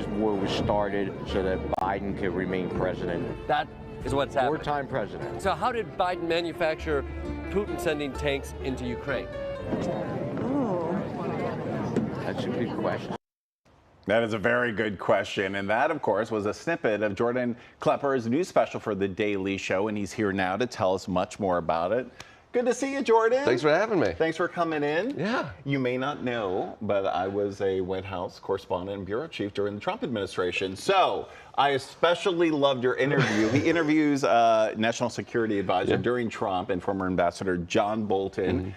this war was started so that Biden could remain president. That is what's happening. Four-time president. So how did Biden manufacture Putin sending tanks into Ukraine? That's a good question. That is a very good question. And that, of course, was a snippet of Jordan Klepper's new special for The Daily Show. And he's here now to tell us much more about it. Good to see you, Jordan. Thanks for having me. Thanks for coming in. Yeah. You may not know, but I was a White House correspondent and bureau chief during the Trump administration. So I especially loved your interview. He interviews National Security Advisor during Trump and former Ambassador John Bolton.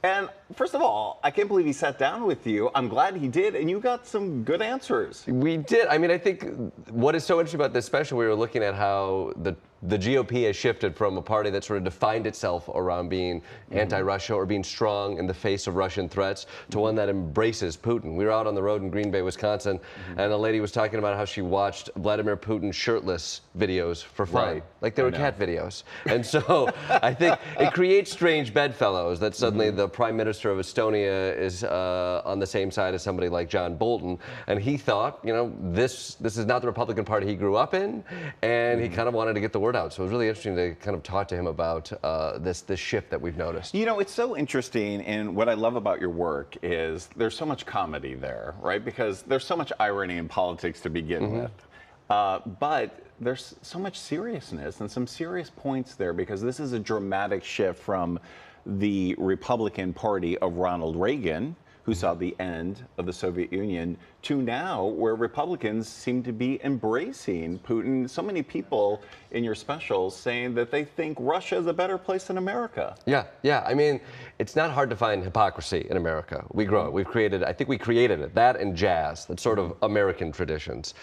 And first of all, I can't believe he sat down with you. I'm glad he did, and you got some good answers. We did. I mean, I think what is so interesting about this special, we were looking at how the GOP has shifted from a party that sort of defined itself around being anti-Russia or being strong in the face of Russian threats to one that embraces Putin. We were out on the road in Green Bay, Wisconsin, and a lady was talking about how she watched Vladimir Putin shirtless videos for fun. Like they were cat videos. And so I think it creates strange bedfellows that suddenly the Prime Minister of Estonia is on the same side as somebody like John Bolton. And he thought, you know, this is not the Republican Party he grew up in, and he kind of wanted to get the word out. So it was really interesting to kind of talk to him about this shift that we've noticed. You know, it's so interesting, and what I love about your work is there's so much comedy there, right? Because there's so much irony in politics to begin with. But there's so much seriousness and some serious points there, because this is a dramatic shift from the Republican Party of Ronald Reagan, who saw the end of the Soviet Union, to now where Republicans seem to be embracing Putin. So many people in your specials saying that they think Russia is a better place than America. Yeah. I mean, it's not hard to find hypocrisy in America. We grow it. I think we created it. That and jazz, that's sort of American traditions.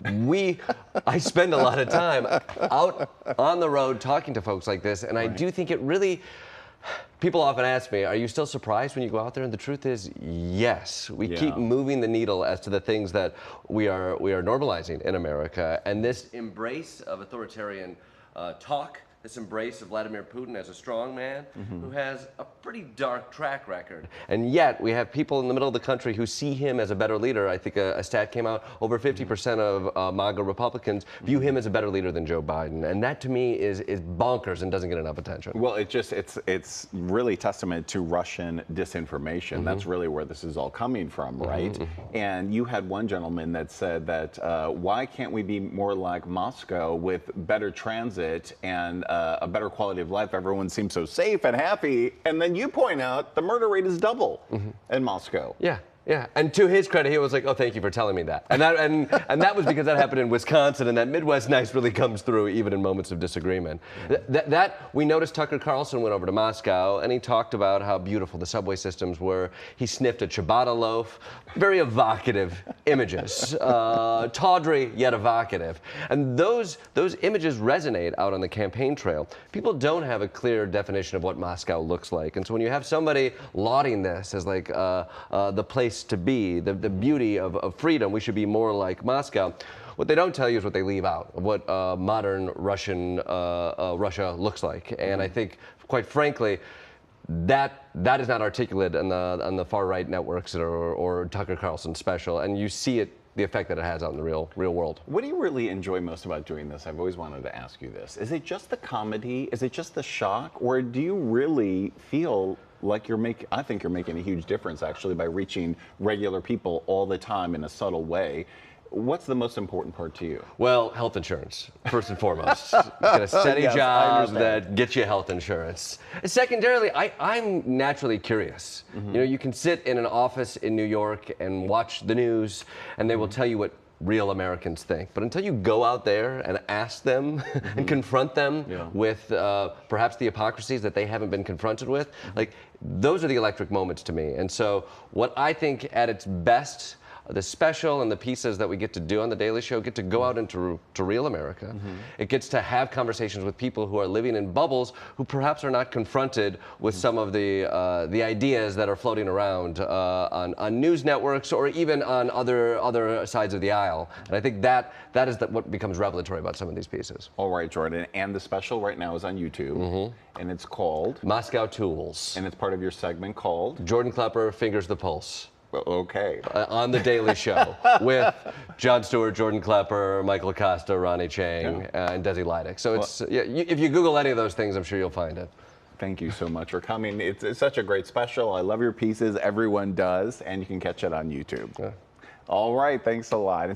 I spend a lot of time out on the road talking to folks like this, and I do think it really, people often ask me, are you still surprised when you go out there? And the truth is, yes. We keep moving the needle as to the things that we are normalizing in America. And this embrace of authoritarian talk, this embrace of Vladimir Putin as a strong man who has a pretty dark track record. And yet we have people in the middle of the country who see him as a better leader. I think a stat came out, over 50% of MAGA Republicans view him as a better leader than Joe Biden. And that to me is bonkers and doesn't get enough attention. Well, it's really testament to Russian disinformation. That's really where this is all coming from, right? And you had one gentleman that said that why can't we be more like Moscow with better transit and a better quality of life? Everyone seems so safe and happy. And then you point out the murder rate is double in Moscow. Yeah. And to his credit, he was like, "Oh, thank you for telling me that." And that was because that happened in Wisconsin, and that Midwest nice really comes through even in moments of disagreement. That we noticed Tucker Carlson went over to Moscow, and he talked about how beautiful the subway systems were. He sniffed a ciabatta loaf, very evocative images, tawdry yet evocative. And those images resonate out on the campaign trail. People don't have a clear definition of what Moscow looks like, and so when you have somebody lauding this as like the place to be, the beauty of freedom, we should be more like Moscow. What they don't tell you is what they leave out, of what modern Russia looks like. And I think, quite frankly, that is not articulate on the far right networks or Tucker Carlson special, and you see it, the effect that it has out in the real world. What do you really enjoy most about doing this? I've always wanted to ask you this. Is it just the comedy? Is it just the shock? Or do you really feel like I think you're making a huge difference actually by reaching regular people all the time in a subtle way? What's the most important part to you? Well, health insurance, first and foremost. Get a steady job that gets you health insurance. Secondarily, I'm naturally curious. You know, you can sit in an office in New York and watch the news, and they will tell you what real Americans think. But until you go out there and ask them and confront them with perhaps the hypocrisies that they haven't been confronted with, like, those are the electric moments to me. And so what I think at its best, the special and the pieces that we get to do on The Daily Show get to go out into real America. It gets to have conversations with people who are living in bubbles who perhaps are not confronted with some of the ideas that are floating around on news networks or even on other sides of the aisle. And I think that is what becomes revelatory about some of these pieces. All right, Jordan. And the special right now is on YouTube, and it's called Moscow Tools. And it's part of your segment called Jordan Klepper Fingers the Pulse. Okay. On The Daily Show with Jon Stewart, Jordan Klepper, Michael Acosta, Ronnie Chang, and Desi Lydic. So it's if you Google any of those things, I'm sure you'll find it. Thank you so much for coming. It's such a great special. I love your pieces. Everyone does, and you can catch it on YouTube. All right. Thanks a lot.